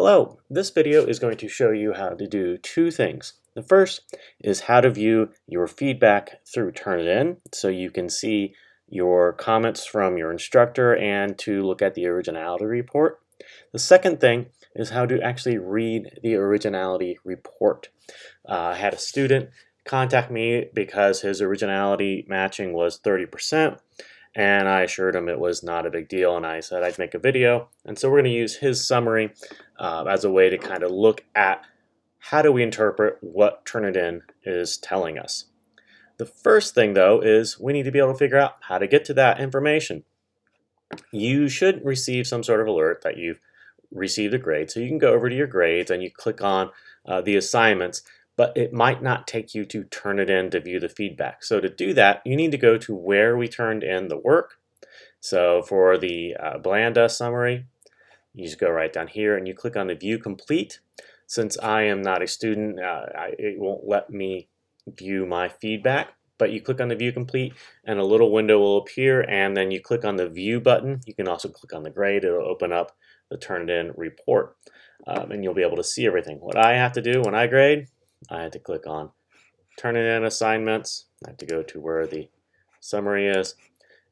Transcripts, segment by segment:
Hello, this video is going to show you how to do two things. The first is how to view your feedback through Turnitin, so you can see your comments from your instructor and to look at the originality report. The second thing is how to actually read the originality report. I had a student contact me because his originality matching was 30%. And I assured him it was not a big deal, and I said I'd make a video. And so we're going to use his summary as a way to kind of look at how do we interpret what Turnitin is telling us. The first thing, though, is we need to be able to figure out how to get to that information. You should receive some sort of alert that you've received a grade, so you can go over to your grades and you click on the assignments, but it might not take you to Turnitin to view the feedback. So to do that, you need to go to where we turned in the work. So for the Blanda summary, you just go right down here and you click on the View Complete. Since I am not a student, it won't let me view my feedback, but you click on the View Complete and a little window will appear, and then you click on the View button. You can also click on the grade. It'll open up the Turnitin report, and you'll be able to see everything. What I have to do when I grade, I had to click on Turnitin assignments. I have to go to where the summary is,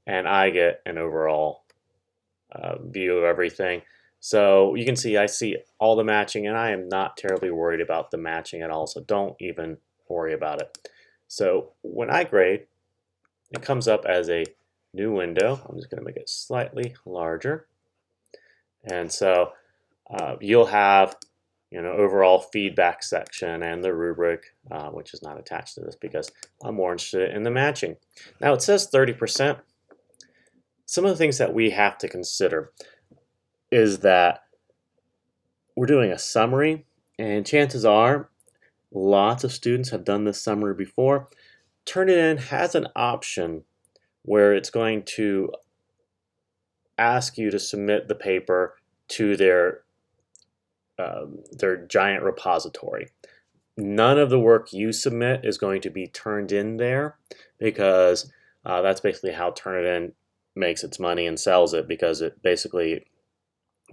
and I get an overall view of everything. So you can see I see all the matching, and I am not terribly worried about the matching at all, so don't even worry about it. So when I grade, it comes up as a new window. I'm just going to make it slightly larger. And so you'll have overall feedback section and the rubric, which is not attached to this because I'm more interested in the matching. Now it says 30%. Some of the things that we have to consider is that we're doing a summary, and chances are lots of students have done this summary before. Turnitin has an option where it's going to ask you to submit the paper to their giant repository. None of the work you submit is going to be turned in there because that's basically how Turnitin makes its money and sells it, because it basically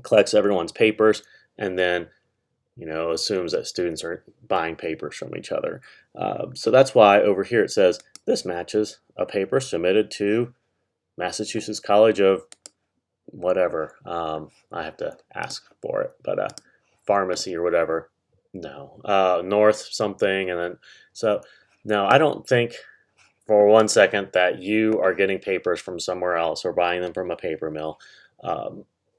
collects everyone's papers and then assumes that students are buying papers from each other. So that's why over here it says this matches a paper submitted to Massachusetts College of whatever. I have to ask for it, but pharmacy or whatever. No, North something, and then so no, I don't think for 1 second that you are getting papers from somewhere else or buying them from a paper mill,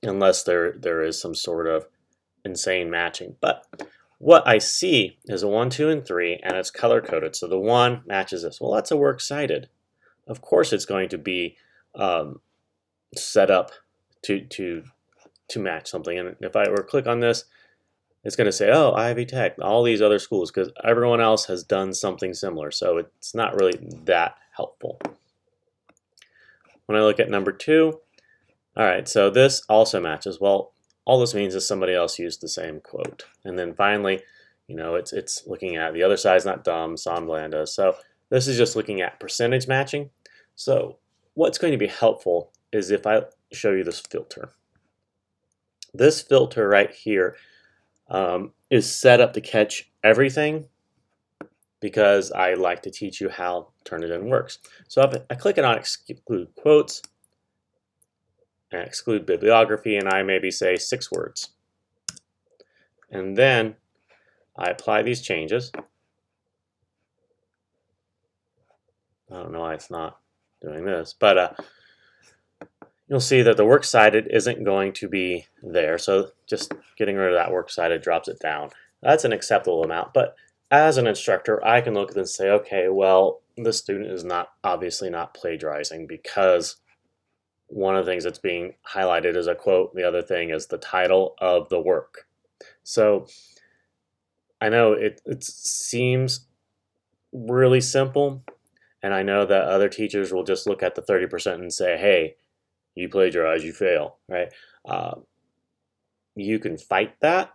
unless there is some sort of insane matching. But what I see is a 1, 2, and 3, and it's color coded. So the 1 matches this. Well, that's a works cited. Of course, it's going to be set up to match something. And if I were to click on this, it's going to say, oh, Ivy Tech, all these other schools, because everyone else has done something similar. So it's not really that helpful. When I look at number 2, all right, so this also matches. Well, all this means is somebody else used the same quote. And then finally, it's looking at the other side's not dumb, San Blanda. So this is just looking at percentage matching. So what's going to be helpful is if I show you this filter. This filter right here is set up to catch everything because I like to teach you how Turnitin works. So if I click it on exclude quotes and exclude bibliography, and I maybe say 6 words. And then I apply these changes. I don't know why it's not doing this, but you'll see that the works cited isn't going to be there. So just getting rid of that works cited drops it down. That's an acceptable amount, but as an instructor, I can look at this and say, okay, well, the student is obviously not plagiarizing because one of the things that's being highlighted is a quote. The other thing is the title of the work. So I know it seems really simple, and I know that other teachers will just look at the 30% and say, hey, you plagiarize, you fail, right? You can fight that.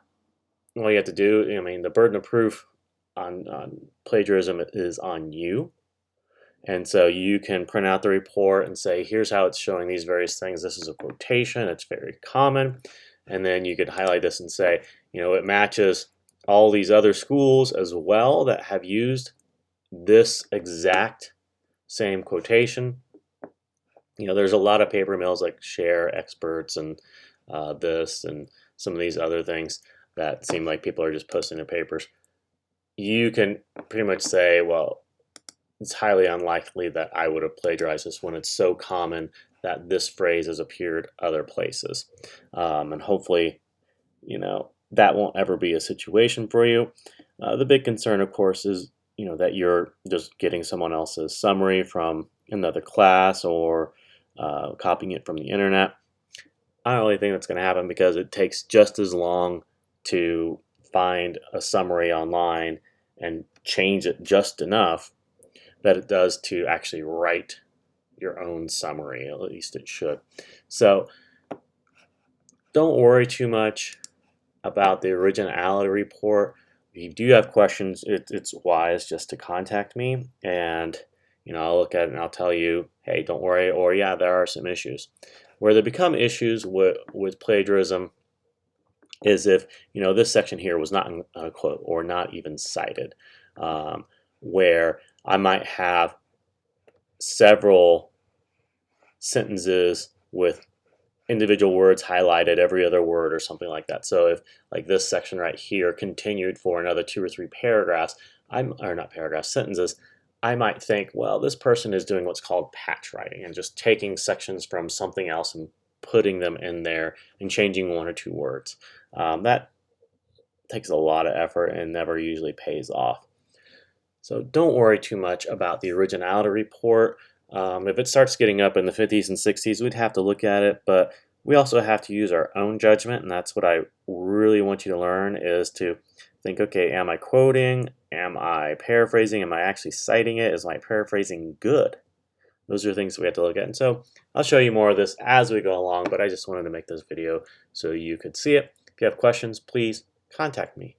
All you have to do, the burden of proof on plagiarism is on you. And so you can print out the report and say, here's how it's showing these various things. This is a quotation. It's very common. And then you could highlight this and say, it matches all these other schools as well that have used this exact same quotation. There's a lot of paper mills like Share Experts and this and some of these other things that seem like people are just posting their papers. You can pretty much say, well, it's highly unlikely that I would have plagiarized this when it's so common that this phrase has appeared other places. And hopefully, that won't ever be a situation for you. The big concern, of course, is that you're just getting someone else's summary from another class or copying it from the internet. I don't really think that's going to happen because it takes just as long to find a summary online and change it just enough that it does to actually write your own summary. At least it should. So don't worry too much about the originality report. If you do have questions, it's wise just to contact me, and I'll look at it and I'll tell you, hey, don't worry, or yeah, there are some issues. Where there become issues with plagiarism is if this section here was not in a quote or not even cited, where I might have several sentences with individual words highlighted, every other word or something like that. So if like this section right here continued for another 2 or 3 paragraphs, sentences, I might think, well, this person is doing what's called patch writing and just taking sections from something else and putting them in there and changing 1 or 2 words. That takes a lot of effort and never usually pays off. So don't worry too much about the originality report. If it starts getting up in the 50s and 60s, we'd have to look at it, but we also have to use our own judgment, and that's what I really want you to learn, is to think, okay, am I quoting? Am I paraphrasing? Am I actually citing it? Is my paraphrasing good? Those are things we have to look at. And so I'll show you more of this as we go along, but I just wanted to make this video so you could see it. If you have questions, please contact me.